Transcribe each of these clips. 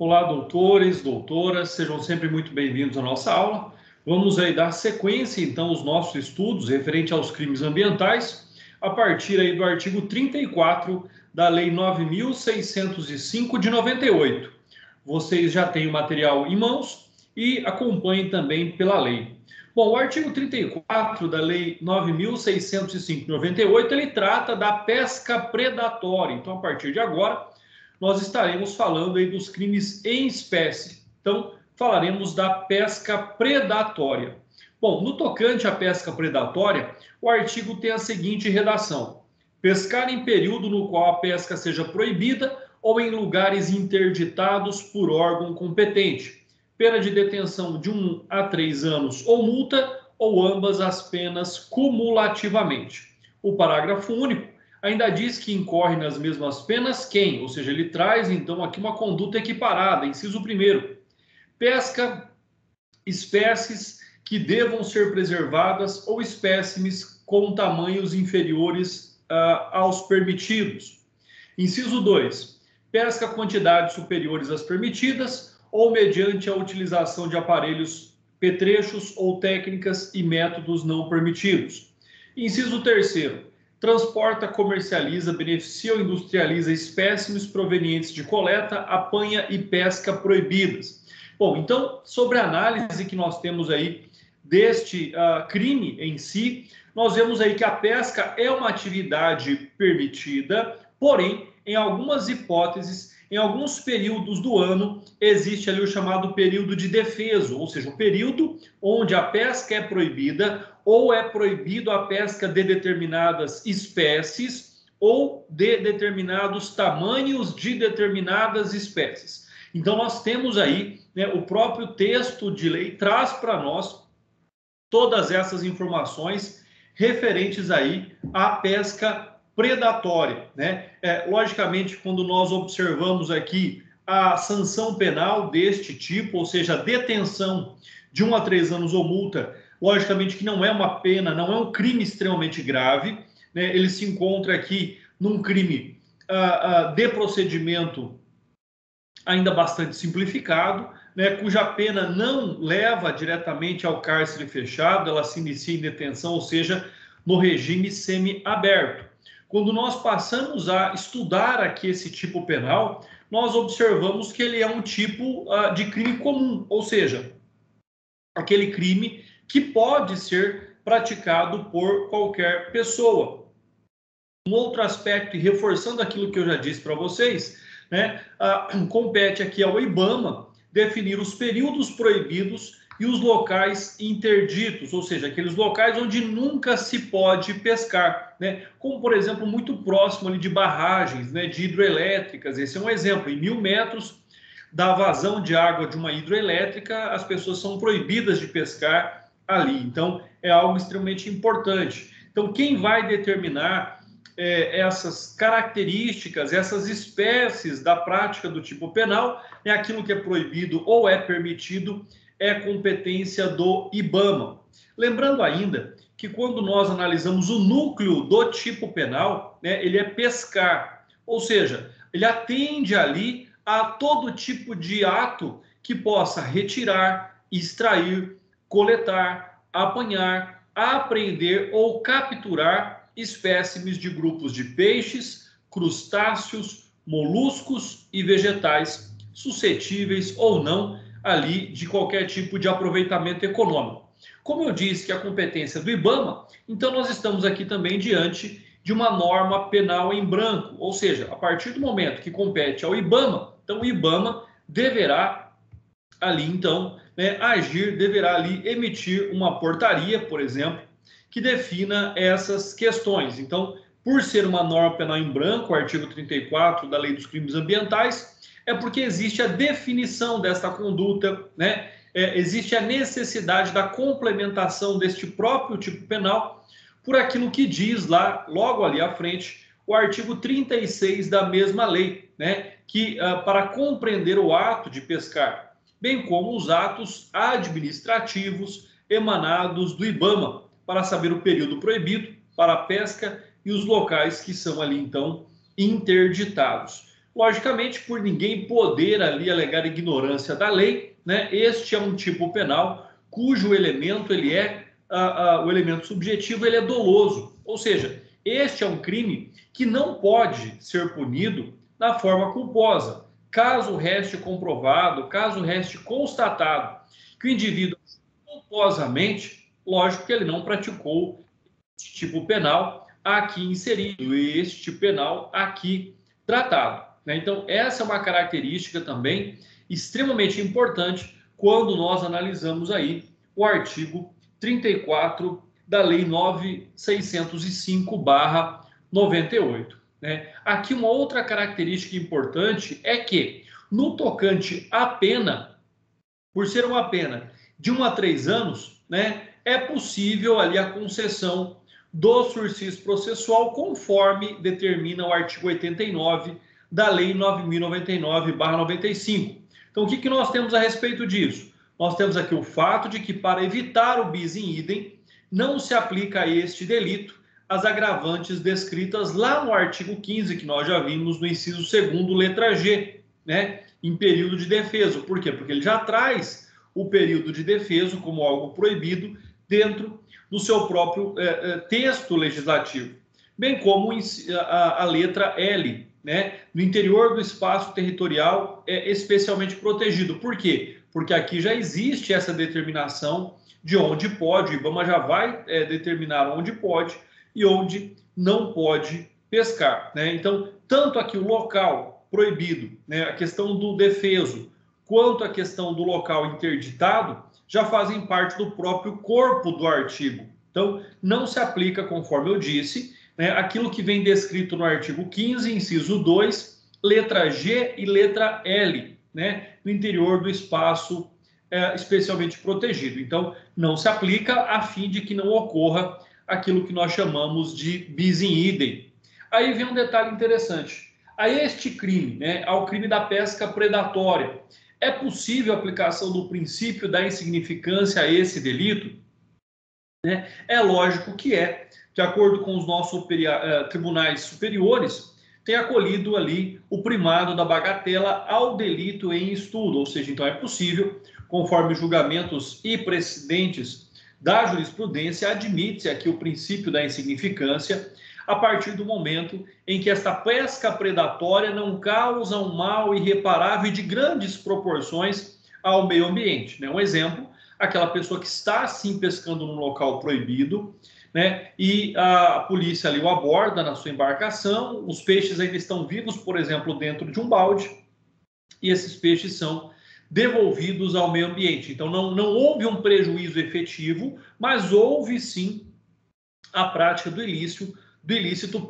Olá, doutores, doutoras, sejam sempre muito bem-vindos à nossa aula. Vamos aí dar sequência, então, aos nossos estudos referente aos crimes ambientais, a partir aí do artigo 34 da Lei 9.605 de 98. Vocês já têm o material em mãos e acompanhem também pela lei. Bom, o artigo 34 da Lei 9.605 de 98, ele trata da pesca predatória. Então, a partir de agora, nós estaremos falando aí dos crimes em espécie. Então, falaremos da pesca predatória. Bom, no tocante à pesca predatória, o artigo tem a seguinte redação: pescar em período no qual a pesca seja proibida ou em lugares interditados por órgão competente. Pena de detenção de 1 a 3 anos ou multa, ou ambas as penas cumulativamente. O parágrafo único ainda diz que incorre nas mesmas penas quem, ou seja, ele traz então aqui uma conduta equiparada. Inciso 1º, pesca espécies que devam ser preservadas ou espécimes com tamanhos inferiores aos permitidos. Inciso 2, pesca quantidades superiores às permitidas ou mediante a utilização de aparelhos petrechos ou técnicas e métodos não permitidos. Inciso 3º, transporta, comercializa, beneficia ou industrializa espécimes provenientes de coleta, apanha e pesca proibidas. Bom, então, sobre a análise que nós temos aí deste crime em si, nós vemos aí que a pesca é uma atividade permitida, porém, em algumas hipóteses, em alguns períodos do ano, existe ali o chamado período de defeso, ou seja, o período onde a pesca é proibida ou é proibido a pesca de determinadas espécies ou de determinados tamanhos de determinadas espécies. Então, nós temos aí, né, o próprio texto de lei traz para nós todas essas informações referentes aí à pesca predatória, né? Logicamente, quando nós observamos aqui a sanção penal deste tipo, ou seja, a detenção de 1 a 3 anos ou multa, logicamente que não é uma pena, não é um crime extremamente grave, né? Ele se encontra aqui num crime de procedimento ainda bastante simplificado, né, cuja pena não leva diretamente ao cárcere fechado, ela se inicia em detenção, ou seja, no regime semiaberto. Quando nós passamos a estudar aqui esse tipo penal, nós observamos que ele é um tipo de crime comum, ou seja, aquele crime que pode ser praticado por qualquer pessoa. Um outro aspecto, e reforçando aquilo que eu já disse para vocês, né, compete aqui ao IBAMA definir os períodos proibidos e os locais interditos, ou seja, aqueles locais onde nunca se pode pescar, né? Como, por exemplo, muito próximo ali de barragens, né, de hidroelétricas. Esse é um exemplo. Em 1.000 metros da vazão de água de uma hidroelétrica, as pessoas são proibidas de pescar ali. Então, é algo extremamente importante. Então, quem vai determinar essas características, essas espécies da prática do tipo penal, é aquilo que é proibido ou é permitido, é competência do IBAMA. Lembrando ainda que quando nós analisamos o núcleo do tipo penal, né, ele é pescar, ou seja, ele atende ali a todo tipo de ato que possa retirar, extrair, coletar, apanhar, apreender ou capturar espécimes de grupos de peixes, crustáceos, moluscos e vegetais suscetíveis ou não ali de qualquer tipo de aproveitamento econômico. Como eu disse que a competência do IBAMA, então nós estamos aqui também diante de uma norma penal em branco, ou seja, a partir do momento que compete ao IBAMA, então o IBAMA deverá ali então, né, agir, deverá ali emitir uma portaria, por exemplo, que defina essas questões. Então, por ser uma norma penal em branco, o artigo 34 da Lei dos Crimes Ambientais, é porque existe a definição desta conduta, né? Existe a necessidade da complementação deste próprio tipo penal por aquilo que diz lá, logo ali à frente, o artigo 36 da mesma lei, né? Que para compreender o ato de pescar, bem como os atos administrativos emanados do IBAMA, para saber o período proibido para a pesca e os locais que são ali, então, interditados. Logicamente, por ninguém poder ali alegar ignorância da lei, né, este é um tipo penal cujo elemento ele é o elemento subjetivo, ele é doloso, ou seja, este é um crime que não pode ser punido na forma culposa, caso reste comprovado, caso reste constatado que o indivíduo culposamente, lógico que ele não praticou este tipo penal aqui inserido e este tipo penal aqui tratado, né? Então, essa é uma característica também extremamente importante quando nós analisamos aí o artigo 34 da Lei 9.605/98, né? Aqui uma outra característica importante é que, no tocante à pena, por ser uma pena de 1 a 3 anos, né, é possível ali a concessão do sursis processual conforme determina o artigo 89 da Lei 9.099/95. Então, o que nós temos a respeito disso? Nós temos aqui o fato de que, para evitar o bis in idem, não se aplica a este delito as agravantes descritas lá no artigo 15, que nós já vimos no inciso 2º, letra G, né, em período de defeso. Por quê? Porque ele já traz o período de defeso como algo proibido dentro do seu próprio texto legislativo, bem como a letra L, né, no interior do espaço territorial especialmente protegido. Por quê? Porque aqui já existe essa determinação de onde pode, o IBAMA já vai determinar onde pode e onde não pode pescar, né? Então, tanto aqui o local proibido, né, a questão do defeso, quanto a questão do local interditado, já fazem parte do próprio corpo do artigo. Então, não se aplica, conforme eu disse, né, aquilo que vem descrito no artigo 15, inciso 2, letra G e letra L, né, no interior do espaço especialmente protegido. Então, não se aplica a fim de que não ocorra aquilo que nós chamamos de bis in idem. Aí vem um detalhe interessante. A este crime, né, ao crime da pesca predatória, é possível a aplicação do princípio da insignificância a esse delito? Né? É lógico que é. De acordo com os nossos tribunais superiores, tem acolhido ali o primado da bagatela ao delito em estudo, ou seja, então é possível, conforme julgamentos e precedentes da jurisprudência, admite-se aqui o princípio da insignificância a partir do momento em que esta pesca predatória não causa um mal irreparável e de grandes proporções ao meio ambiente, né? Um exemplo, aquela pessoa que está sim pescando num local proibido, né, e a polícia ali o aborda na sua embarcação, os peixes ainda estão vivos, por exemplo, dentro de um balde, e esses peixes são devolvidos ao meio ambiente. Então, não houve um prejuízo efetivo, mas houve sim a prática do ilícito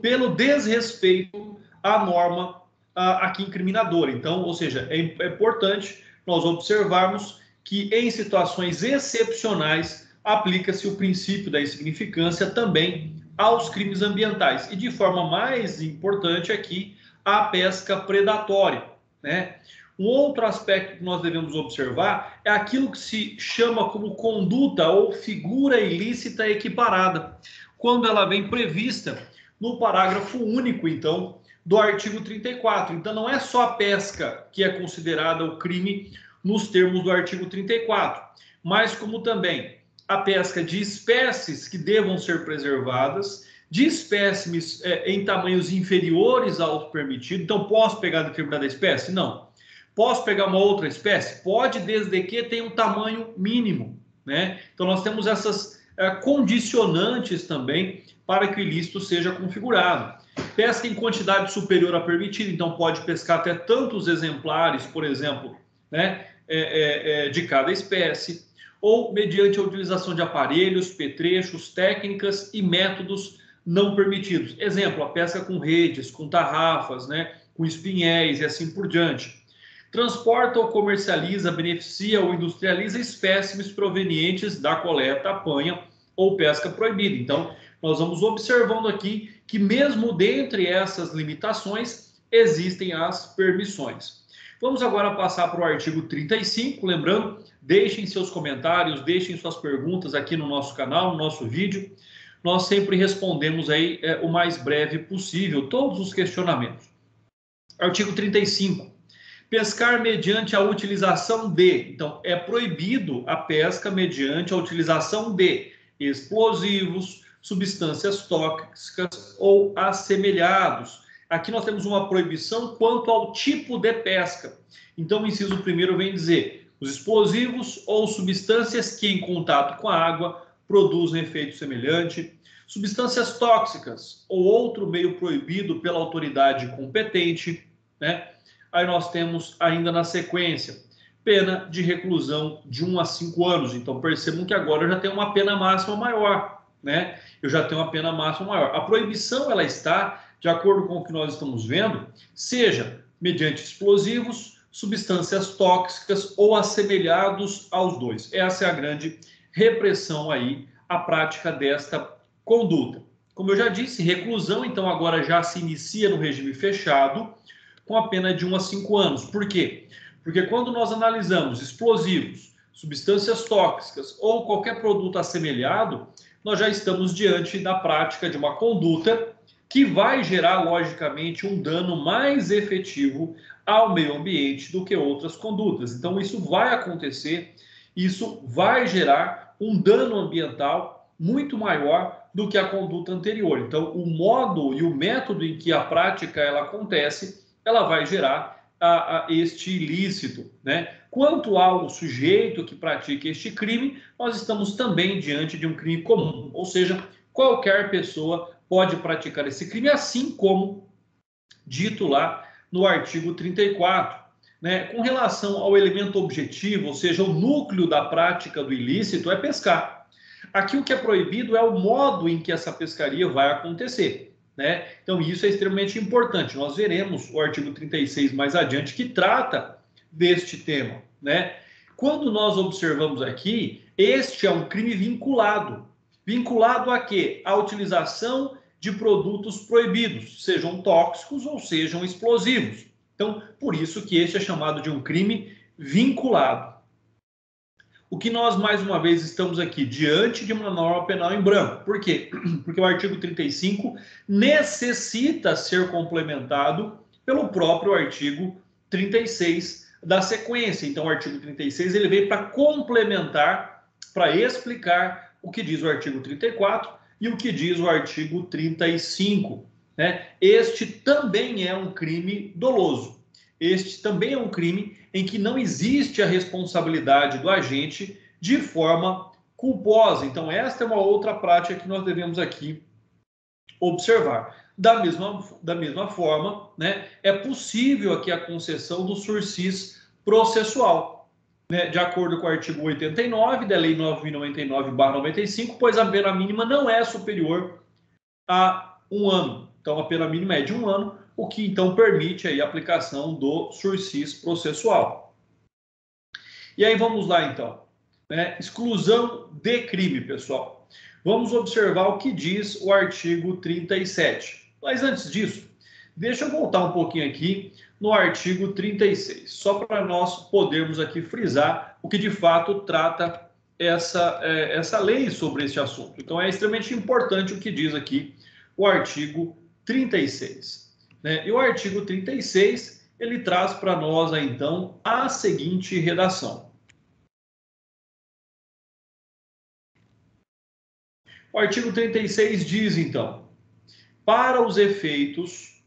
pelo desrespeito à norma aqui incriminadora. Então, ou seja, é importante nós observarmos que em situações excepcionais aplica-se o princípio da insignificância também aos crimes ambientais e, de forma mais importante aqui, a pesca predatória, né? Um outro aspecto que nós devemos observar é aquilo que se chama como conduta ou figura ilícita equiparada, quando ela vem prevista no parágrafo único, então, do artigo 34. Então, não é só a pesca que é considerada o crime nos termos do artigo 34, mas como também a pesca de espécies que devam ser preservadas, de espécimes em tamanhos inferiores ao permitido. Então, posso pegar determinada espécie? Não. Posso pegar uma outra espécie? Pode, desde que tenha um tamanho mínimo, né? Então, nós temos essas condicionantes também para que o ilícito seja configurado. Pesca em quantidade superior à permitida, então pode pescar até tantos exemplares, por exemplo, né, de cada espécie, ou mediante a utilização de aparelhos, petrechos, técnicas e métodos não permitidos. Exemplo, a pesca com redes, com tarrafas, né, com espinhéis e assim por diante. Transporta ou comercializa, beneficia ou industrializa espécimes provenientes da coleta, apanha ou pesca proibida. Então, nós vamos observando aqui que mesmo dentre essas limitações existem as permissões. Vamos agora passar para o artigo 35, lembrando, deixem seus comentários, deixem suas perguntas aqui no nosso canal, no nosso vídeo. Nós sempre respondemos aí o mais breve possível todos os questionamentos. Artigo 35. Pescar mediante a utilização de. Então, é proibido a pesca mediante a utilização de explosivos, substâncias tóxicas ou assemelhados. Aqui nós temos uma proibição quanto ao tipo de pesca. Então, o inciso primeiro vem dizer: os explosivos ou substâncias que, em contato com a água, produzem efeito semelhante, substâncias tóxicas ou outro meio proibido pela autoridade competente, né? Aí nós temos ainda na sequência pena de reclusão de 1 a 5 anos. Então percebam que agora eu já tenho uma pena máxima maior, né? Eu já tenho uma pena máxima maior. A proibição ela está, de acordo com o que nós estamos vendo, seja mediante explosivos, substâncias tóxicas ou assemelhados aos dois. Essa é a grande repressão aí à prática desta conduta. Como eu já disse, reclusão então agora já se inicia no regime fechado, com a pena de 1 a 5 anos. Por quê? Porque quando nós analisamos explosivos, substâncias tóxicas ou qualquer produto assemelhado, nós já estamos diante da prática de uma conduta que vai gerar, logicamente, um dano mais efetivo ao meio ambiente do que outras condutas. Então, isso vai acontecer, isso vai gerar um dano ambiental muito maior do que a conduta anterior. Então, o modo e o método em que a prática ela acontece, ela vai gerar este ilícito, né? Quanto ao sujeito que pratica este crime, nós estamos também diante de um crime comum, ou seja, qualquer pessoa pode praticar esse crime, assim como dito lá no artigo 34. Né? Com relação ao elemento objetivo, ou seja, o núcleo da prática do ilícito é pescar. Aqui o que é proibido é o modo em que essa pescaria vai acontecer. Né? Então, isso é extremamente importante. Nós veremos o artigo 36 mais adiante, que trata deste tema. Né? Quando nós observamos aqui, este é um crime vinculado. Vinculado a quê? A utilização de produtos proibidos, sejam tóxicos ou sejam explosivos. Então, por isso que este é chamado de um crime vinculado. O que nós, mais uma vez, estamos aqui diante de uma norma penal em branco. Por quê? Porque o artigo 35 necessita ser complementado pelo próprio artigo 36 da sequência. Então, o artigo 36 ele veio para complementar, para explicar o que diz o artigo 34 e o que diz o artigo 35. Né? Este também é um crime doloso. Este também é um crime em que não existe a responsabilidade do agente de forma culposa. Então, esta é uma outra prática que nós devemos aqui observar. Da mesma forma, né, é possível aqui a concessão do sursis processual, né, de acordo com o artigo 89 da Lei 9.099/95, pois a pena mínima não é superior a 1 ano. Então, a pena mínima é de 1 ano, o que então permite aí a aplicação do sursis processual. E aí vamos lá então, né? Exclusão de crime, pessoal. Vamos observar o que diz o artigo 37. Mas antes disso, deixa eu voltar um pouquinho aqui no artigo 36, só para nós podermos aqui frisar o que de fato trata essa lei sobre este assunto. Então é extremamente importante o que diz aqui o artigo 36. Né? E o artigo 36, ele traz para nós, então, a seguinte redação. O artigo 36 diz, então, para os efeitos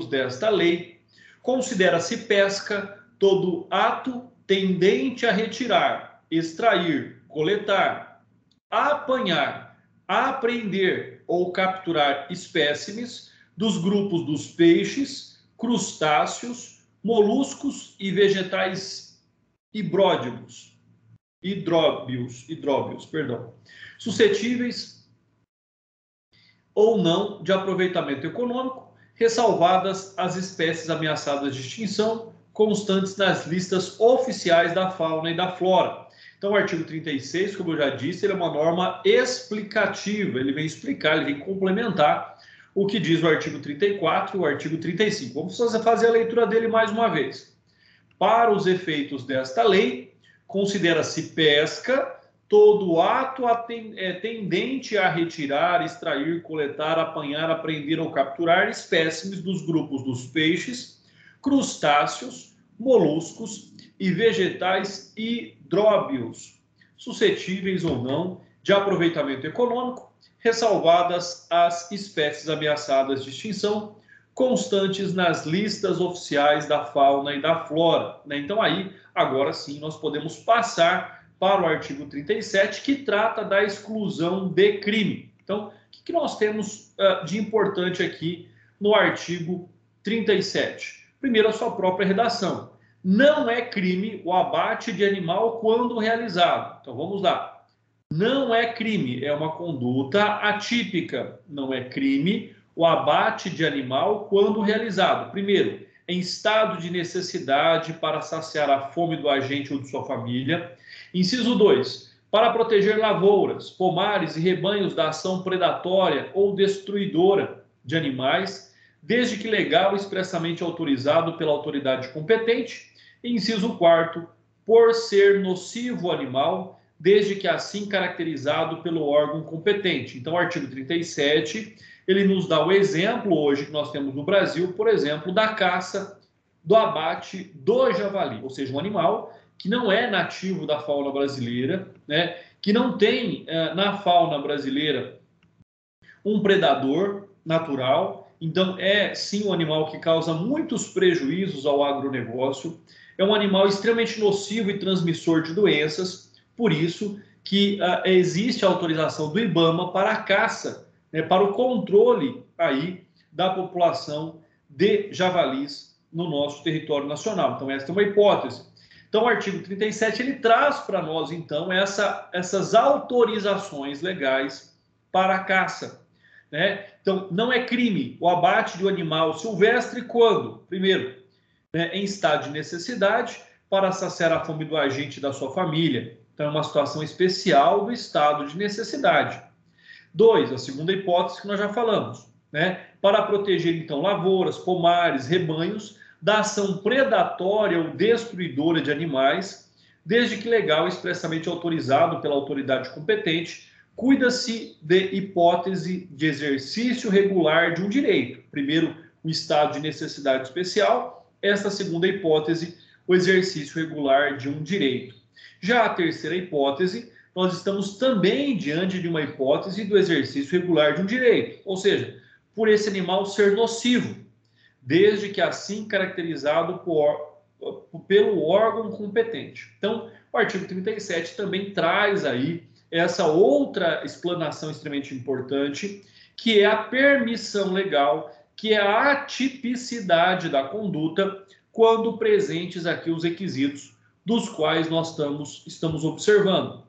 desta lei, considera-se pesca todo ato tendente a retirar, extrair, coletar, apanhar, apreender ou capturar espécimes dos grupos dos peixes, crustáceos, moluscos e vegetais hidróbios, suscetíveis ou não de aproveitamento econômico, ressalvadas as espécies ameaçadas de extinção, constantes nas listas oficiais da fauna e da flora. Então, o artigo 36, como eu já disse, ele é uma norma explicativa, ele vem explicar, ele vem complementar o que diz o artigo 34 e o artigo 35. Vamos fazer a leitura dele mais uma vez. Para os efeitos desta lei, considera-se pesca todo ato tendente a retirar, extrair, coletar, apanhar, apreender ou capturar espécimes dos grupos dos peixes, crustáceos, moluscos e vegetais hidróbios, suscetíveis ou não de aproveitamento econômico, ressalvadas as espécies ameaçadas de extinção, constantes nas listas oficiais da fauna e da flora. Então aí, agora sim, nós podemos passar para o artigo 37, que trata da exclusão de crime. Então, o que nós temos de importante aqui no artigo 37? Primeiro, a sua própria redação. Não é crime o abate de animal quando realizado. Então, vamos lá. Não é crime, é uma conduta atípica. Não é crime o abate de animal quando realizado. Primeiro, em estado de necessidade para saciar a fome do agente ou de sua família. Inciso 2. Para proteger lavouras, pomares e rebanhos da ação predatória ou destruidora de animais, desde que legal e expressamente autorizado pela autoridade competente. Inciso 4. Por ser nocivo ao animal, desde que assim caracterizado pelo órgão competente. Então, o artigo 37, ele nos dá o exemplo hoje que nós temos no Brasil, por exemplo, da caça, do abate do javali, ou seja, um animal que não é nativo da fauna brasileira, né, que não tem na fauna brasileira um predador natural, então é sim um animal que causa muitos prejuízos ao agronegócio, é um animal extremamente nocivo e transmissor de doenças, por isso que existe a autorização do IBAMA para a caça, né, para o controle aí da população de javalis no nosso território nacional. Então essa é uma hipótese. Então o artigo 37 ele traz para nós então essas autorizações legais para a caça, né? Então não é crime o abate de um animal silvestre quando, primeiro, né, em estado de necessidade para saciar a fome do agente e da sua família. Então, é uma situação especial do estado de necessidade. 2, a segunda hipótese que nós já falamos, né? Para proteger, então, lavouras, pomares, rebanhos da ação predatória ou destruidora de animais, desde que legal e expressamente autorizado pela autoridade competente, cuida-se de hipótese de exercício regular de um direito. Primeiro, o estado de necessidade especial. Esta segunda hipótese, o exercício regular de um direito. Já a terceira hipótese, nós estamos também diante de uma hipótese do exercício regular de um direito, ou seja, por esse animal ser nocivo, desde que assim caracterizado pelo órgão competente. Então, o artigo 37 também traz aí essa outra explanação extremamente importante, que é a permissão legal, que é a atipicidade da conduta, quando presentes aqui os requisitos dos quais nós estamos observando.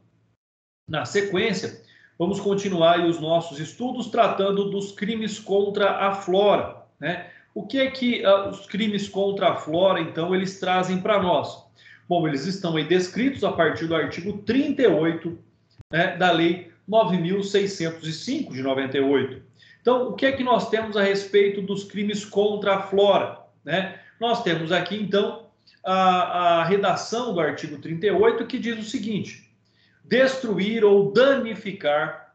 Na sequência, vamos continuar aí os nossos estudos tratando dos crimes contra a flora, né? O que é que os crimes contra a flora, então, eles trazem para nós? Bom, eles estão aí descritos a partir do artigo 38, né, da Lei 9.605 de 98. Então, o que é que nós temos a respeito dos crimes contra a flora, né? Nós temos aqui, então, a redação do artigo 38, que diz o seguinte: destruir ou danificar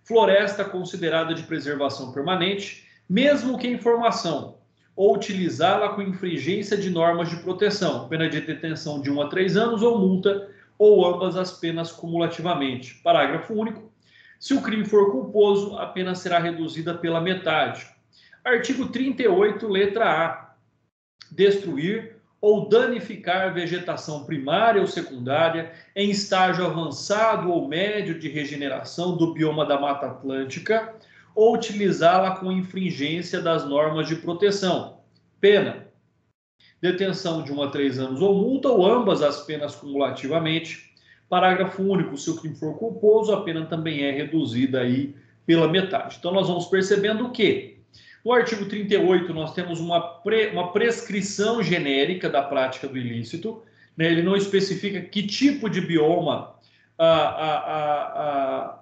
floresta considerada de preservação permanente, mesmo que em formação, ou utilizá-la com infringência de normas de proteção, pena de detenção de 1 a 3 anos ou multa, ou ambas as penas cumulativamente. Parágrafo único. Se o crime for culposo, a pena será reduzida pela metade. Artigo 38, letra A. Destruir ou danificar vegetação primária ou secundária em estágio avançado ou médio de regeneração do bioma da Mata Atlântica ou utilizá-la com infringência das normas de proteção. Pena: detenção de 1 a 3 anos ou multa, ou ambas as penas cumulativamente. Parágrafo único. Se o crime for culposo, a pena também é reduzida aí pela metade. Então, nós vamos percebendo que no artigo 38, nós temos uma prescrição genérica da prática do ilícito, né? Ele não especifica que tipo de bioma a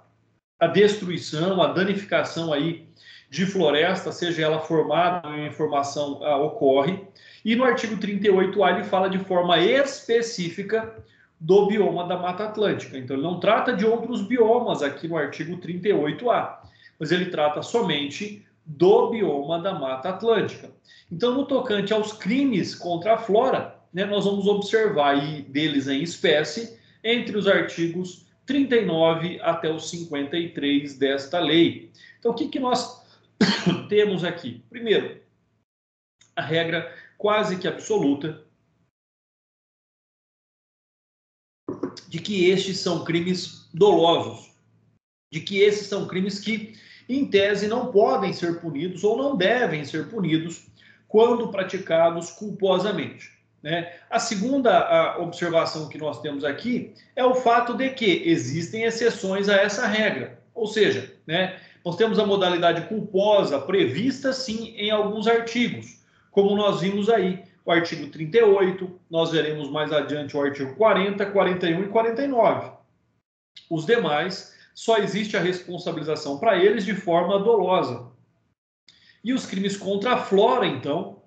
destruição, a danificação aí de floresta, seja ela formada ou em formação, ocorre. E no artigo 38A ele fala de forma específica do bioma da Mata Atlântica. Então, ele não trata de outros biomas aqui no artigo 38A, mas ele trata somente do bioma da Mata Atlântica. Então, no tocante aos crimes contra a flora, né, nós vamos observar aí deles em espécie entre os artigos 39 até os 53 desta lei. Então, o que nós temos aqui? Primeiro, a regra quase que absoluta de que estes são crimes dolosos, de que esses são crimes que, em tese, não podem ser punidos ou não devem ser punidos quando praticados culposamente, né? A segunda observação que nós temos aqui é o fato de que existem exceções a essa regra, ou seja, né, nós temos a modalidade culposa prevista, sim, em alguns artigos, como nós vimos aí, o artigo 38, nós veremos mais adiante o artigo 40, 41 e 49. Os demais, só existe a responsabilização para eles de forma dolosa. E os crimes contra a flora, então,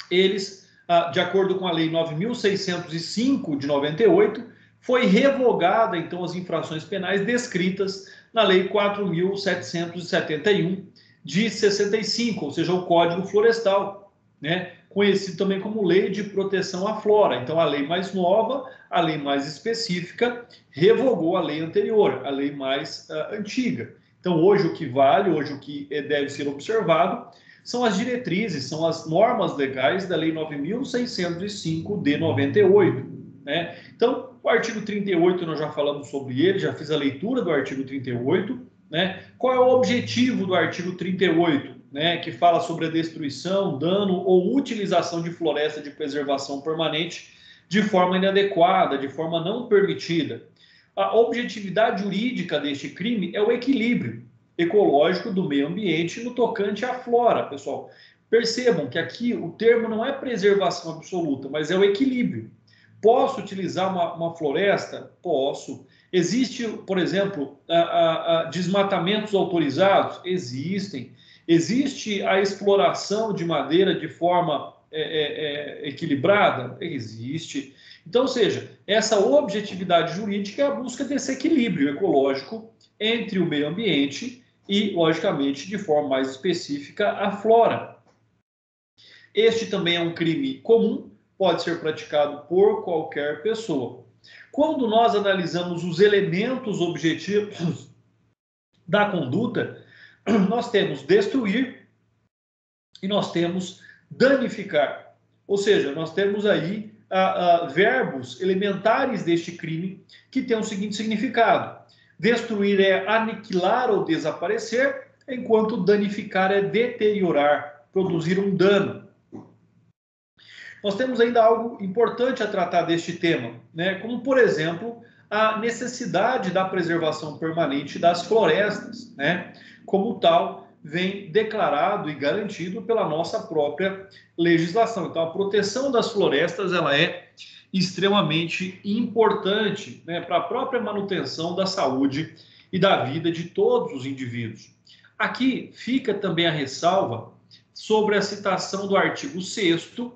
eles, de acordo com a Lei 9.605 de 98, foi revogada, então, as infrações penais descritas na Lei 4.771 de 65, ou seja, o Código Florestal, né? Conhecido também como Lei de Proteção à Flora. Então, a lei mais nova, a lei mais específica, revogou a lei anterior, a lei mais antiga. Então, hoje o que vale, hoje o que deve ser observado, são as diretrizes, são as normas legais da Lei 9.605 de 98. Né? Então, o artigo 38, nós já falamos sobre ele, já fiz a leitura do artigo 38. Né? Qual é o objetivo do artigo 38? Né, que fala sobre a destruição, dano ou utilização de floresta de preservação permanente de forma inadequada, de forma não permitida. A objetividade jurídica deste crime é o equilíbrio ecológico do meio ambiente no tocante à flora, pessoal. Percebam que aqui o termo não é preservação absoluta, mas é o equilíbrio. Posso utilizar uma floresta? Posso. Existe, por exemplo, desmatamentos autorizados? Existem. Existe a exploração de madeira de forma equilibrada? Existe. Então, ou seja, essa objetividade jurídica é a busca desse equilíbrio ecológico entre o meio ambiente e, logicamente, de forma mais específica, a flora. Este também é um crime comum, pode ser praticado por qualquer pessoa. Quando nós analisamos os elementos objetivos da conduta, nós temos destruir e nós temos danificar. Ou seja, nós temos aí verbos elementares deste crime que têm o seguinte significado. Destruir é aniquilar ou desaparecer, enquanto danificar é deteriorar, produzir um dano. Nós temos ainda algo importante a tratar deste tema, né? Como, por exemplo, a necessidade da preservação permanente das florestas, né? Como tal, vem declarado e garantido pela nossa própria legislação. Então, a proteção das florestas ela é extremamente importante, né, para a própria manutenção da saúde e da vida de todos os indivíduos. Aqui fica também a ressalva sobre a citação do artigo 6º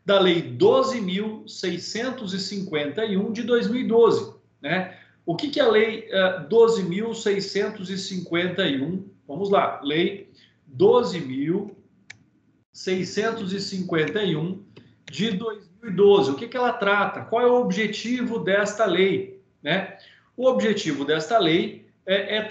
da Lei 12.651 de 2012. Né? O que é a Lei 12.651? Vamos lá, Lei 12.651 de 2012. O que ela trata? Qual é o objetivo desta lei? Né? O objetivo desta lei é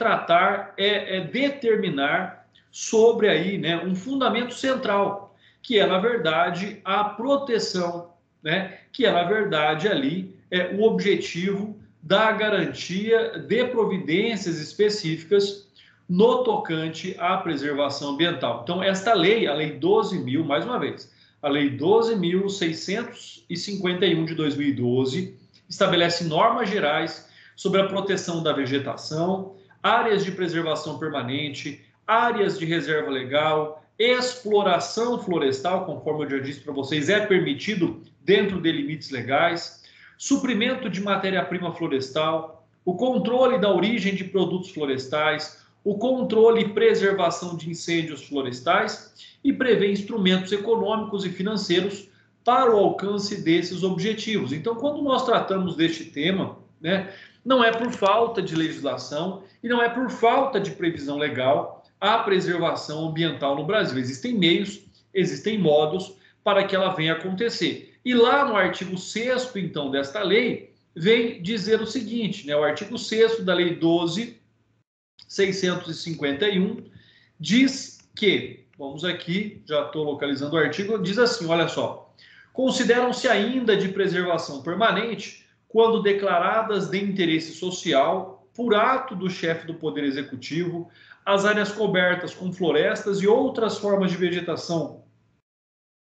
determinar sobre aí, né, um fundamento central, que é, na verdade, a proteção, né? Que é, na verdade, ali o objetivo da garantia de providências específicas no tocante à preservação ambiental. Então, esta lei, a Lei 12.000, mais uma vez, a Lei 12.651 de 2012, estabelece normas gerais sobre a proteção da vegetação, áreas de preservação permanente, áreas de reserva legal, exploração florestal, conforme eu já disse para vocês, é permitido dentro de limites legais, suprimento de matéria-prima florestal, o controle da origem de produtos florestais, o controle e preservação de incêndios florestais e prevê instrumentos econômicos e financeiros para o alcance desses objetivos. Então, quando nós tratamos deste tema, né, não é por falta de legislação e não é por falta de previsão legal a preservação ambiental no Brasil. Existem meios, existem modos para que ela venha acontecer. E lá no artigo 6º, então, desta lei, vem dizer o seguinte, né, o artigo 6º da Lei 12.651 diz que, vamos aqui, já estou localizando o artigo, diz assim, olha só, consideram-se ainda de preservação permanente quando declaradas de interesse social por ato do chefe do Poder Executivo as áreas cobertas com florestas e outras formas de vegetação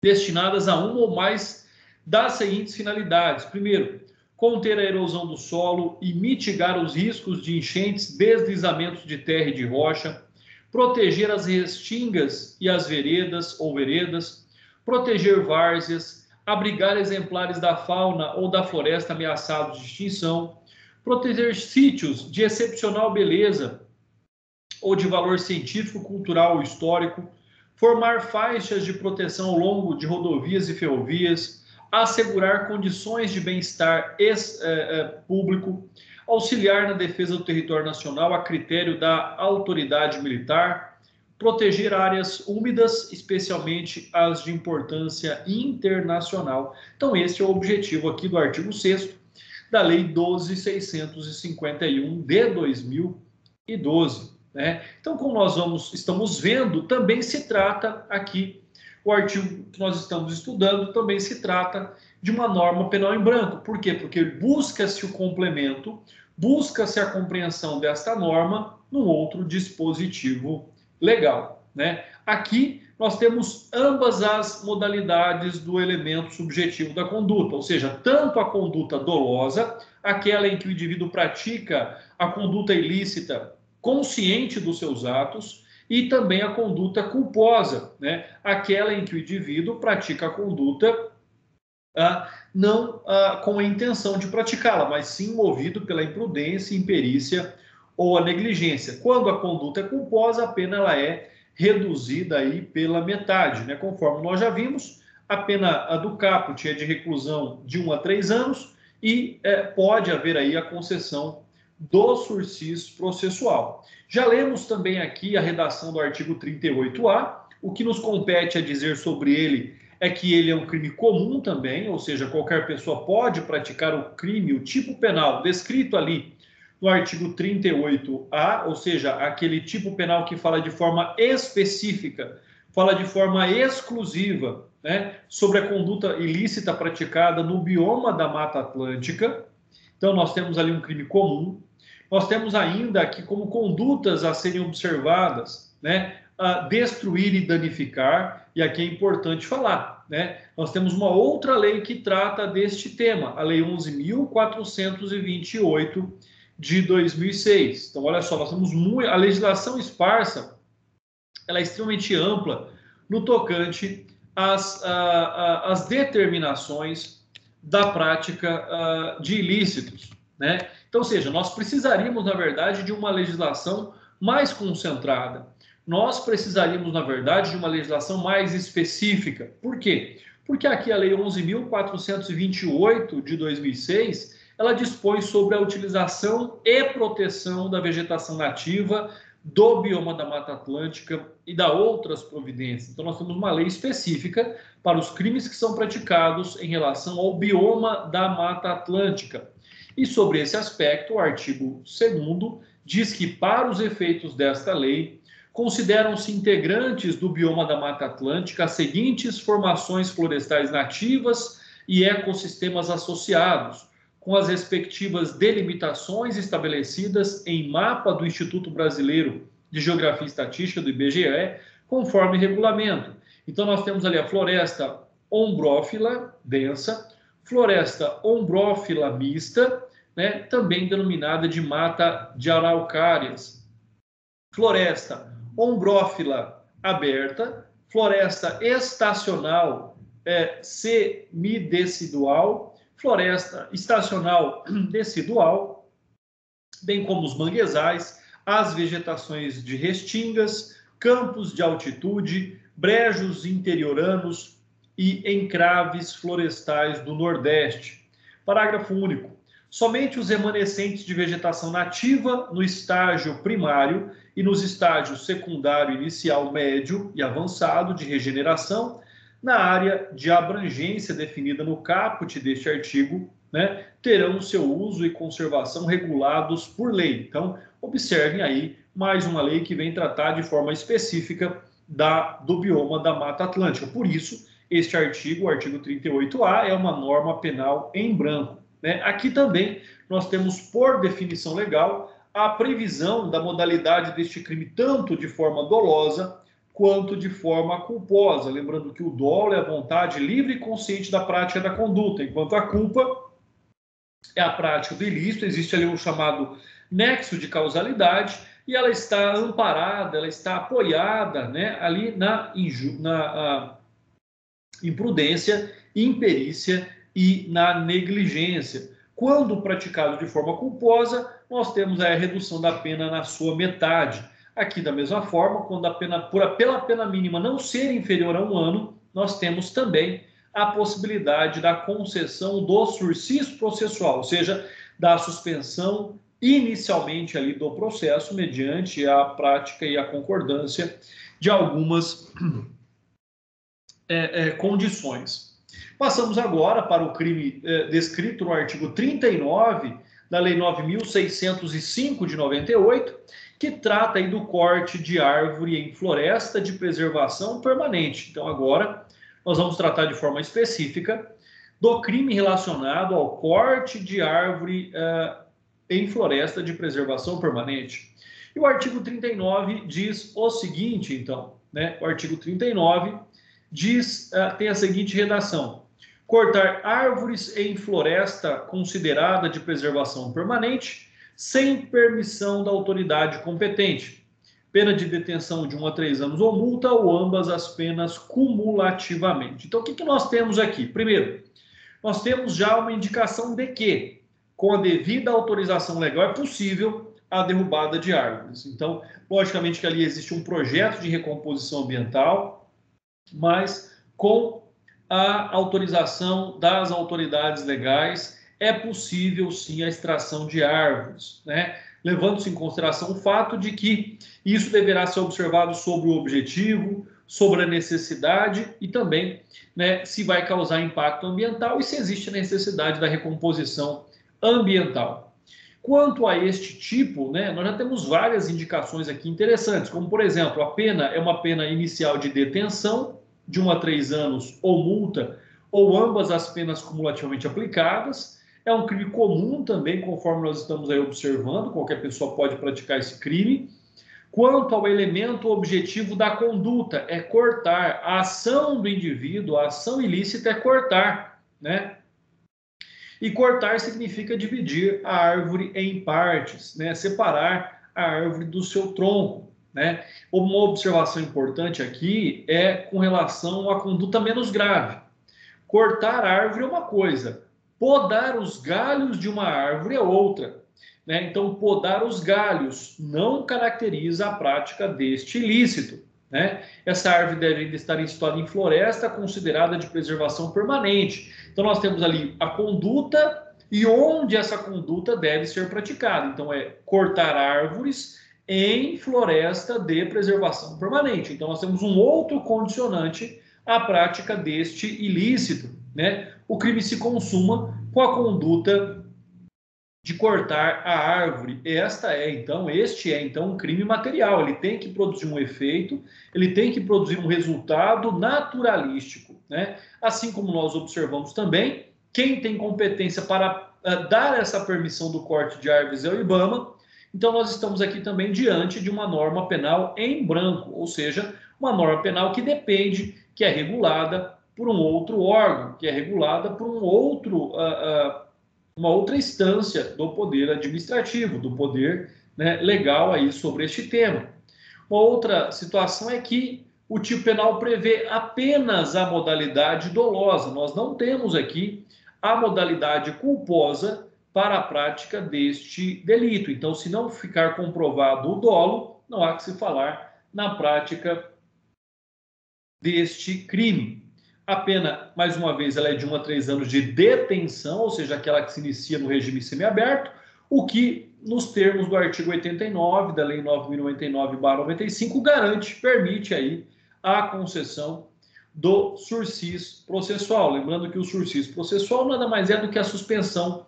destinadas a uma ou mais das seguintes finalidades. Primeiro, conter a erosão do solo e mitigar os riscos de enchentes, deslizamentos de terra e de rocha, proteger as restingas e as veredas ou veredas, proteger várzeas, abrigar exemplares da fauna ou da floresta ameaçados de extinção, proteger sítios de excepcional beleza ou de valor científico, cultural ou histórico, formar faixas de proteção ao longo de rodovias e ferrovias, assegurar condições de bem-estar público, auxiliar na defesa do território nacional a critério da autoridade militar, proteger áreas úmidas, especialmente as de importância internacional. Então, este é o objetivo aqui do artigo 6º da Lei 12.651 de 2012. Né? Então, como estamos vendo, também se trata aqui, o artigo que nós estamos estudando também se trata de uma norma penal em branco. Por quê? Porque busca-se o complemento, busca-se a compreensão desta norma num outro dispositivo legal. Né? Aqui nós temos ambas as modalidades do elemento subjetivo da conduta, ou seja, tanto a conduta dolosa, aquela em que o indivíduo pratica a conduta ilícita consciente dos seus atos, e também a conduta culposa, né? Aquela em que o indivíduo pratica a conduta não com a intenção de praticá-la, mas sim movido pela imprudência, imperícia ou a negligência. Quando a conduta é culposa, a pena ela é reduzida aí pela metade, né? Conforme nós já vimos, a pena do caput é de reclusão de 1 a 3 anos e pode haver aí a concessão do sursis processual. Já lemos também aqui a redação do artigo 38A. O que nos compete a dizer sobre ele é que ele é um crime comum também, ou seja, qualquer pessoa pode praticar o crime, o tipo penal descrito ali no artigo 38A, ou seja, aquele tipo penal que fala de forma específica, fala de forma exclusiva, né, sobre a conduta ilícita praticada no bioma da Mata Atlântica. Então, nós temos ali um crime comum. Nós temos ainda aqui como condutas a serem observadas, né, a destruir e danificar, e aqui é importante falar, né, nós temos uma outra lei que trata deste tema, a Lei 11.428 de 2006. Então, olha só, nós temos a legislação esparsa, ela é extremamente ampla no tocante às determinações da prática de ilícitos, né? Então, ou seja, nós precisaríamos, na verdade, de uma legislação mais concentrada. Nós precisaríamos, na verdade, de uma legislação mais específica. Por quê? Porque aqui a Lei 11.428 de 2006, ela dispõe sobre a utilização e proteção da vegetação nativa do bioma da Mata Atlântica e da outras providências. Então, nós temos uma lei específica para os crimes que são praticados em relação ao bioma da Mata Atlântica. E sobre esse aspecto, o artigo 2º diz que, para os efeitos desta lei, consideram-se integrantes do bioma da Mata Atlântica as seguintes formações florestais nativas e ecossistemas associados, com as respectivas delimitações estabelecidas em mapa do Instituto Brasileiro de Geografia e Estatística, do IBGE, conforme regulamento. Então, nós temos ali a floresta ombrófila densa, floresta ombrófila mista, né, também denominada de mata de araucárias, floresta ombrófila aberta, floresta estacional semidecidual, floresta estacional decidual, bem como os manguezais, as vegetações de restingas, campos de altitude, brejos interioranos, e encraves florestais do Nordeste. Parágrafo único. Somente os remanescentes de vegetação nativa no estágio primário e nos estágios secundário, inicial, médio e avançado de regeneração, na área de abrangência definida no caput deste artigo, né, terão seu uso e conservação regulados por lei. Então, observem aí mais uma lei que vem tratar de forma específica do bioma da Mata Atlântica. Por isso, este artigo, o artigo 38A, é uma norma penal em branco, né? Aqui também nós temos, por definição legal, a previsão da modalidade deste crime tanto de forma dolosa quanto de forma culposa. Lembrando que o dolo é a vontade livre e consciente da prática da conduta, enquanto a culpa é a prática do ilícito. Existe ali um chamado nexo de causalidade e ela está amparada, ela está apoiada, né, ali na imprudência, imperícia e na negligência. Quando praticado de forma culposa, nós temos a redução da pena na sua metade. Aqui, da mesma forma, quando a pena, pela pena mínima não ser inferior a 1 ano, nós temos também a possibilidade da concessão do sursis processual, ou seja, da suspensão inicialmente ali do processo, mediante a prática e a concordância de algumas condições. Passamos agora para o crime descrito no artigo 39 da Lei 9.605 de 98, que trata aí do corte de árvore em floresta de preservação permanente. Então, agora, nós vamos tratar de forma específica do crime relacionado ao corte de árvore em floresta de preservação permanente. E o artigo 39 diz o seguinte, então, né? O artigo 39 tem a seguinte redação: cortar árvores em floresta considerada de preservação permanente sem permissão da autoridade competente. Pena de detenção de 1 a 3 anos ou multa, ou ambas as penas cumulativamente. Então, o que nós temos aqui? Primeiro, nós temos já uma indicação de que, com a devida autorização legal, é possível a derrubada de árvores. Então, logicamente que ali existe um projeto de recomposição ambiental, mas com a autorização das autoridades legais é possível sim a extração de árvores, né? Levando-se em consideração o fato de que isso deverá ser observado sobre o objetivo, sobre a necessidade e também, né, se vai causar impacto ambiental e se existe a necessidade da recomposição ambiental. Quanto a este tipo, né, nós já temos várias indicações aqui interessantes, como, por exemplo, a pena é uma pena inicial de detenção de 1 a 3 anos ou multa, ou ambas as penas cumulativamente aplicadas. É um crime comum também, conforme nós estamos aí observando, qualquer pessoa pode praticar esse crime. Quanto ao elemento objetivo da conduta, é cortar. A ação do indivíduo, a ação ilícita é cortar, né? E cortar significa dividir a árvore em partes, né? Separar a árvore do seu tronco, né? Uma observação importante aqui é com relação à conduta menos grave. Cortar a árvore é uma coisa, podar os galhos de uma árvore é outra, né? Então, podar os galhos não caracteriza a prática deste ilícito, né? Essa árvore deve estar situada em floresta considerada de preservação permanente. Então, nós temos ali a conduta e onde essa conduta deve ser praticada. Então, é cortar árvores em floresta de preservação permanente. Então, nós temos um outro condicionante à prática deste ilícito, né? O crime se consuma com a conduta de cortar a árvore. Este é então um crime material. Ele tem que produzir um efeito, ele tem que produzir um resultado naturalístico, né? Assim como nós observamos também, quem tem competência para dar essa permissão do corte de árvores é o IBAMA. Então, nós estamos aqui também diante de uma norma penal em branco, ou seja, uma norma penal que depende, que é regulada por um outro órgão, que é regulada por uma outra instância do poder administrativo, do poder, né, legal aí sobre este tema. Uma outra situação é que o tipo penal prevê apenas a modalidade dolosa. Nós não temos aqui a modalidade culposa para a prática deste delito. Então, se não ficar comprovado o dolo, não há que se falar na prática deste crime. A pena, mais uma vez, ela é de 1 a 3 anos de detenção, ou seja, aquela que se inicia no regime semiaberto, o que, nos termos do artigo 89 da Lei 9.099/95, garante, permite aí a concessão do sursis processual. Lembrando que o sursis processual nada mais é do que a suspensão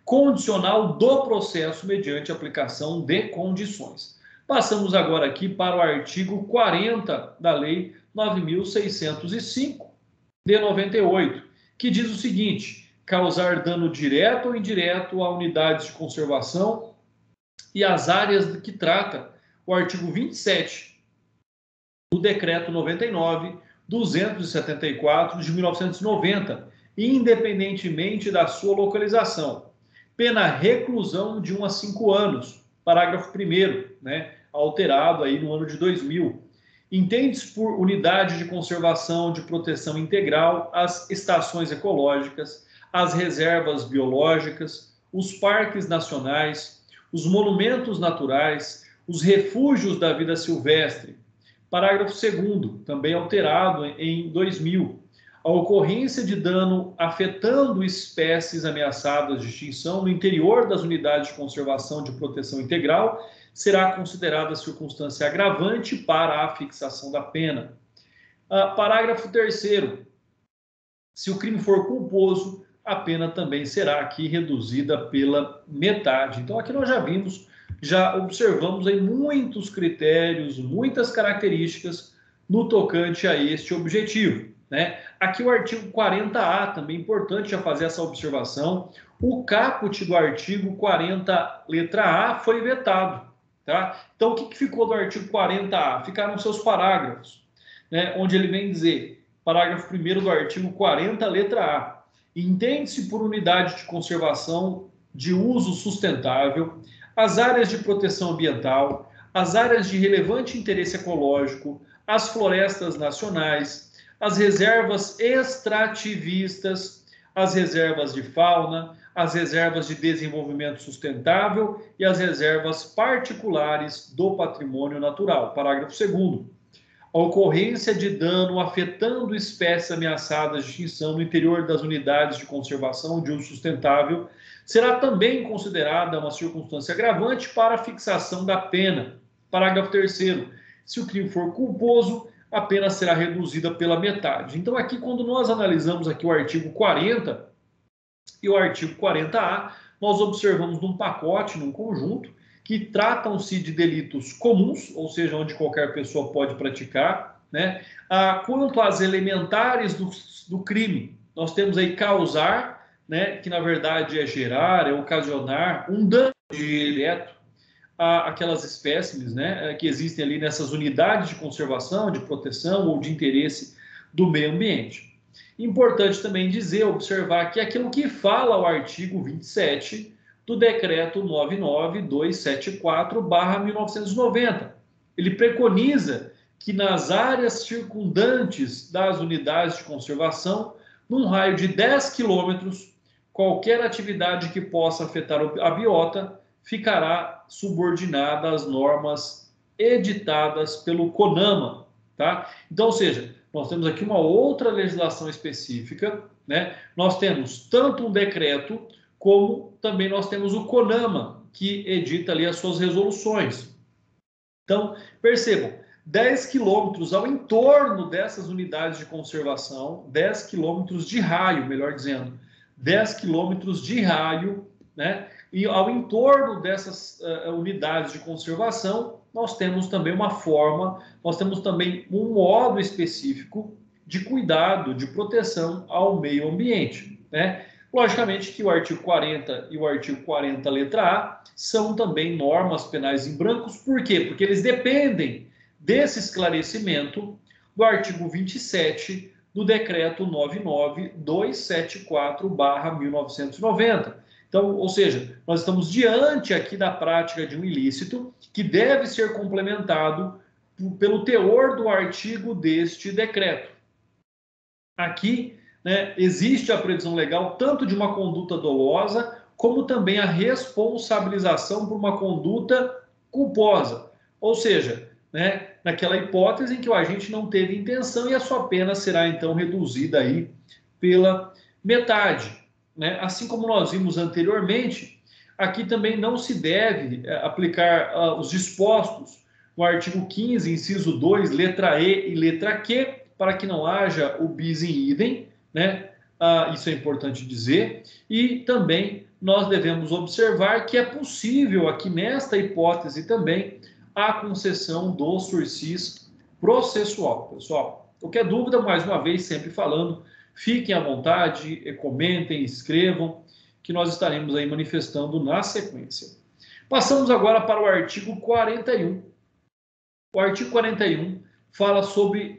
condicional do processo mediante aplicação de condições. Passamos agora aqui para o artigo 40 da Lei 9.605 de 98, que diz o seguinte: causar dano direto ou indireto a unidades de conservação e às áreas de que trata o artigo 27 do Decreto 99.274 de 1990, independentemente da sua localização. Pena reclusão de 1 a 5 anos, parágrafo 1º, né, alterado aí no ano de 2000. Entende-se por unidade de conservação de proteção integral as estações ecológicas, as reservas biológicas, os parques nacionais, os monumentos naturais, os refúgios da vida silvestre. Parágrafo 2º, também alterado em 2000. A ocorrência de dano afetando espécies ameaçadas de extinção no interior das unidades de conservação de proteção integral será considerada circunstância agravante para a fixação da pena. Parágrafo 3º. Se o crime for culposo, a pena também será aqui reduzida pela metade. Então, aqui nós já vimos, já observamos aí muitos critérios, muitas características no tocante a este objetivo, né? Aqui o artigo 40A, também é importante já fazer essa observação. O caput do artigo 40, letra A, foi vetado. Tá? Então, o que ficou do artigo 40A? Ficaram seus parágrafos, né, onde ele vem dizer, parágrafo 1º do artigo 40, letra A. Entende-se por unidade de conservação de uso sustentável as áreas de proteção ambiental, as áreas de relevante interesse ecológico, as florestas nacionais, as reservas extrativistas, as reservas de fauna, as reservas de desenvolvimento sustentável e as reservas particulares do patrimônio natural. Parágrafo 2º. A ocorrência de dano afetando espécies ameaçadas de extinção no interior das unidades de conservação de uso sustentável será também considerada uma circunstância agravante para a fixação da pena. Parágrafo 3º. Se o crime for culposo, a pena será reduzida pela metade. Então, aqui, quando nós analisamos aqui o artigo 40 e o artigo 40A, nós observamos num pacote, num conjunto, que tratam-se de delitos comuns, ou seja, onde qualquer pessoa pode praticar, né? Quanto às elementares do crime, nós temos aí causar, né, que na verdade é gerar, é ocasionar um dano direto àquelas espécimes, né, que existem ali nessas unidades de conservação, de proteção ou de interesse do meio ambiente. Importante também dizer, observar que aquilo que fala o artigo 27 do Decreto 99.274/1990. Ele preconiza que nas áreas circundantes das unidades de conservação, num raio de 10 quilômetros, qualquer atividade que possa afetar a biota ficará subordinada às normas editadas pelo CONAMA, tá? Então, ou seja, nós temos aqui uma outra legislação específica, né? Nós temos tanto um decreto, como também nós temos o CONAMA, que edita ali as suas resoluções. Então, percebam, 10 quilômetros ao entorno dessas unidades de conservação, 10 quilômetros de raio, melhor dizendo, 10 quilômetros de raio, né? E ao entorno dessas unidades de conservação, nós temos também uma forma, nós temos também um modo específico de cuidado, de proteção ao meio ambiente, né? Logicamente que o artigo 40 e o artigo 40, letra A, são também normas penais em brancos. Por quê? Porque eles dependem desse esclarecimento do artigo 27 do Decreto 99.274/1990. Então, ou seja, nós estamos diante aqui da prática de um ilícito que deve ser complementado pelo teor do artigo deste decreto. Aqui, né, existe a previsão legal tanto de uma conduta dolosa, como também a responsabilização por uma conduta culposa. Ou seja, né, naquela hipótese em que o agente não teve intenção e a sua pena será então reduzida aí pela metade, né? Assim como nós vimos anteriormente, aqui também não se deve aplicar os dispostos no artigo 15, inciso 2, letra E e letra Q, para que não haja o bis in idem, né? Isso é importante dizer. E também nós devemos observar que é possível aqui nesta hipótese também a concessão do sursis processual, pessoal. Qualquer dúvida, mais uma vez, sempre falando, fiquem à vontade, comentem, escrevam, que nós estaremos aí manifestando na sequência. Passamos agora para o artigo 41. O artigo 41 fala sobre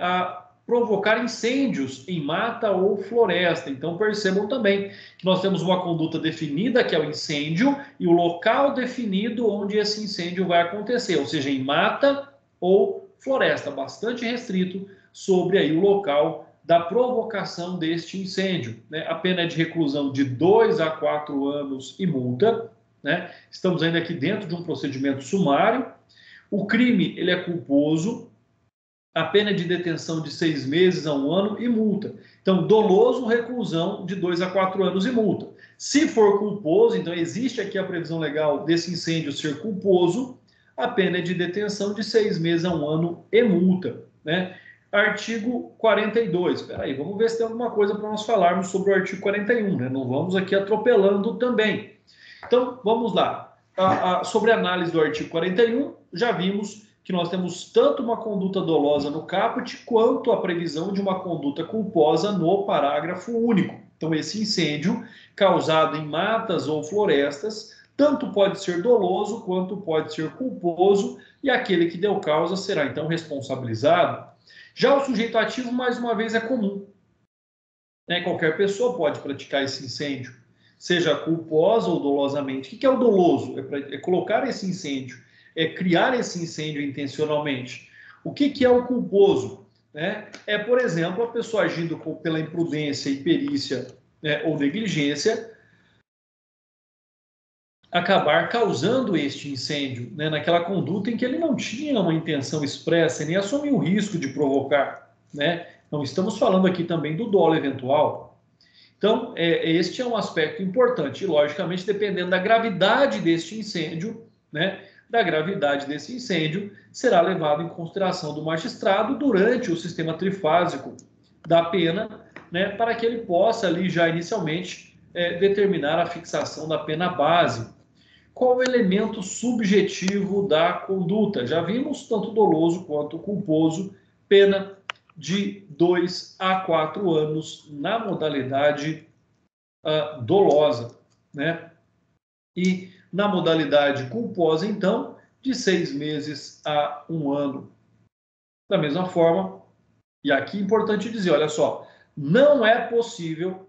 provocar incêndios em mata ou floresta. Então, percebam também que nós temos uma conduta definida, que é o incêndio, e o local definido onde esse incêndio vai acontecer, ou seja, em mata ou floresta, bastante restrito sobre aí o local da provocação deste incêndio, né? A pena é de reclusão de 2 a 4 anos e multa, né? Estamos ainda aqui dentro de um procedimento sumário. O crime, ele é culposo, a pena é de detenção de 6 meses a 1 ano e multa. Então, doloso, reclusão de 2 a 4 anos e multa. Se for culposo, então existe aqui a previsão legal desse incêndio ser culposo, a pena é de detenção de 6 meses a 1 ano e multa, né? Artigo 42. Espera aí, vamos ver se tem alguma coisa para nós falarmos sobre o artigo 41, né? Não vamos aqui atropelando também. Então, vamos lá. Sobre a análise do artigo 41, já vimos que nós temos tanto uma conduta dolosa no caput, quanto a previsão de uma conduta culposa no parágrafo único. Então, esse incêndio causado em matas ou florestas, tanto pode ser doloso, quanto pode ser culposo, e aquele que deu causa será, então, responsabilizado. Já o sujeito ativo, mais uma vez, é comum, né? Qualquer pessoa pode praticar esse incêndio, seja culposa ou dolosamente. O que é o doloso? É colocar esse incêndio, é criar esse incêndio intencionalmente. O que é o culposo? É, por exemplo, a pessoa agindo pela imprudência, imperícia, né, ou negligência, acabar causando este incêndio, né, naquela conduta em que ele não tinha uma intenção expressa, nem assumiu o risco de provocar, né? Não estamos falando aqui também do dolo eventual. Então, este é um aspecto importante. E, logicamente, dependendo da gravidade deste incêndio, né, da gravidade desse incêndio, será levado em consideração do magistrado durante o sistema trifásico da pena, né, para que ele possa ali já inicialmente determinar a fixação da pena base. Qual o elemento subjetivo da conduta? Já vimos tanto doloso quanto culposo, pena de 2 a 4 anos na modalidade dolosa, né? E na modalidade culposa, então, de 6 meses a 1 ano. Da mesma forma, e aqui é importante dizer, olha só, não é possível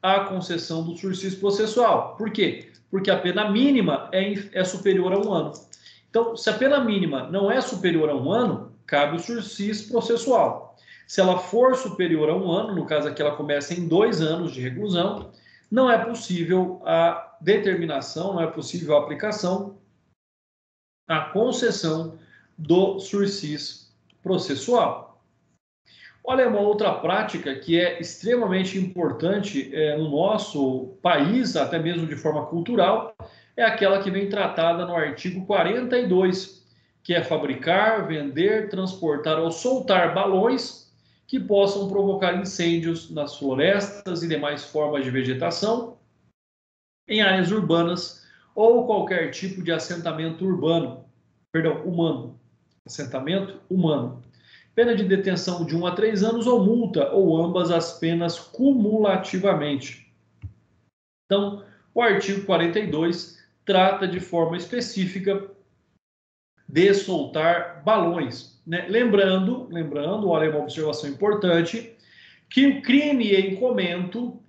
a concessão do sursis processual. Por quê? Porque a pena mínima é superior a 1 ano. Então, se a pena mínima não é superior a 1 ano, cabe o sursis processual. Se ela for superior a 1 ano, no caso aqui ela começa em 2 anos de reclusão, não é possível a determinação, não é possível a aplicação, a concessão do sursis processual. Olha, uma outra prática que é extremamente importante no nosso país, até mesmo de forma cultural, é aquela que vem tratada no artigo 42, que é fabricar, vender, transportar ou soltar balões que possam provocar incêndios nas florestas e demais formas de vegetação, em áreas urbanas ou qualquer tipo de assentamento humano. Assentamento humano. Pena de detenção de 1 a 3 anos ou multa, ou ambas as penas cumulativamente. Então, o artigo 42 trata de forma específica de soltar balões, né? Lembrando, olha, uma observação importante, que o crime em comento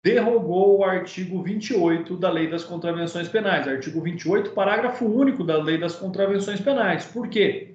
derrogou o artigo 28 da Lei das Contravenções Penais. Artigo 28, parágrafo único da Lei das Contravenções Penais. Por quê?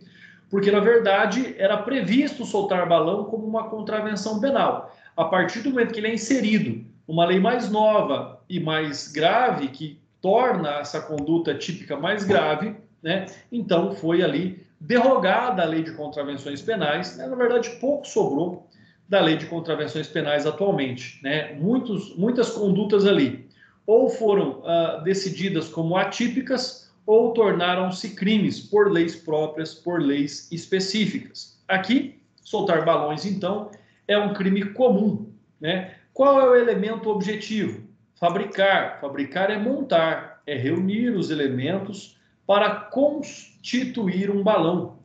Porque, na verdade, era previsto soltar balão como uma contravenção penal. A partir do momento que ele é inserido numa lei mais nova e mais grave, que torna essa conduta típica mais grave, né? Então foi ali derrogada a lei de contravenções penais, né? Na verdade pouco sobrou da lei de contravenções penais atualmente, né? Muitas condutas ali ou foram decididas como atípicas ou tornaram-se crimes por leis próprias, por leis específicas. Aqui, soltar balões, então, é um crime comum, né? Qual é o elemento objetivo? Fabricar. Fabricar é montar, é reunir os elementos para constituir um balão.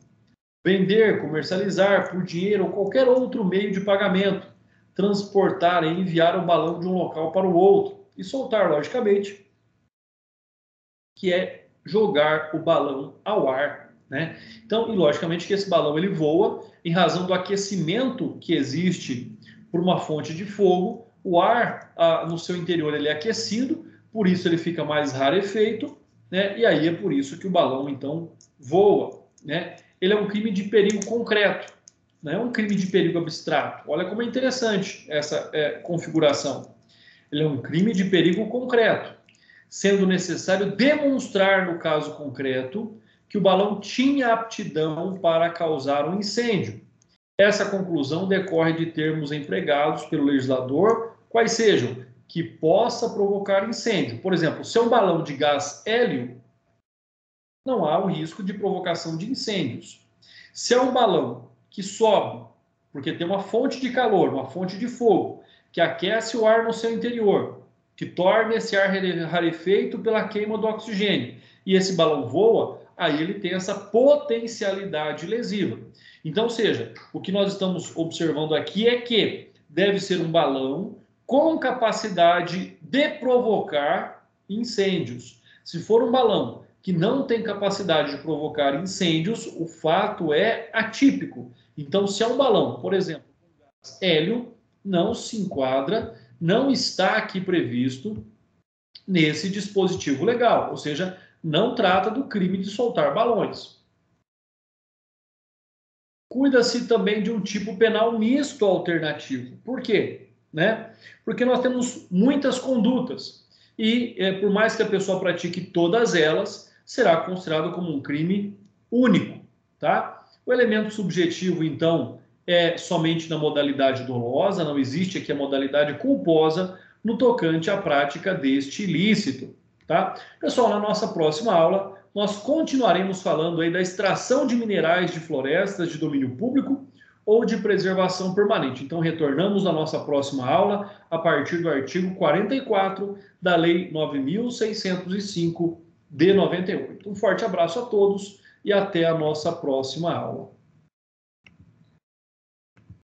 Vender, comercializar por dinheiro ou qualquer outro meio de pagamento. Transportar e enviar o balão de um local para o outro. E soltar, logicamente, que é jogar o balão ao ar, né? Então, e logicamente que esse balão ele voa em razão do aquecimento que existe por uma fonte de fogo. O ar no seu interior ele é aquecido, por isso ele fica mais rarefeito, né? E aí é por isso que o balão então voa, né? Ele é um crime de perigo concreto, não é um crime de perigo abstrato. Olha como é interessante essa configuração. Ele é um crime de perigo concreto, sendo necessário demonstrar, no caso concreto, que o balão tinha aptidão para causar um incêndio. Essa conclusão decorre de termos empregados pelo legislador, quais sejam, que possa provocar incêndio. Por exemplo, se é um balão de gás hélio, não há o risco de provocação de incêndios. Se é um balão que sobe, porque tem uma fonte de calor, uma fonte de fogo, que aquece o ar no seu interior, que torna esse ar rarefeito pela queima do oxigênio, e esse balão voa, aí ele tem essa potencialidade lesiva. Então, ou seja, o que nós estamos observando aqui é que deve ser um balão com capacidade de provocar incêndios. Se for um balão que não tem capacidade de provocar incêndios, o fato é atípico. Então, se é um balão, por exemplo, com gás hélio, não se enquadra, não está aqui previsto nesse dispositivo legal, ou seja, não trata do crime de soltar balões. Cuida-se também de um tipo penal misto alternativo. Por quê? Né? Porque nós temos muitas condutas e, por mais que a pessoa pratique todas elas, será considerado como um crime único. Tá? O elemento subjetivo, então, é somente na modalidade dolosa, não existe aqui a modalidade culposa no tocante à prática deste ilícito. Tá? Pessoal, na nossa próxima aula, nós continuaremos falando aí da extração de minerais de florestas de domínio público ou de preservação permanente. Então, retornamos na nossa próxima aula a partir do artigo 44 da Lei 9.605 de 98. Um forte abraço a todos e até a nossa próxima aula.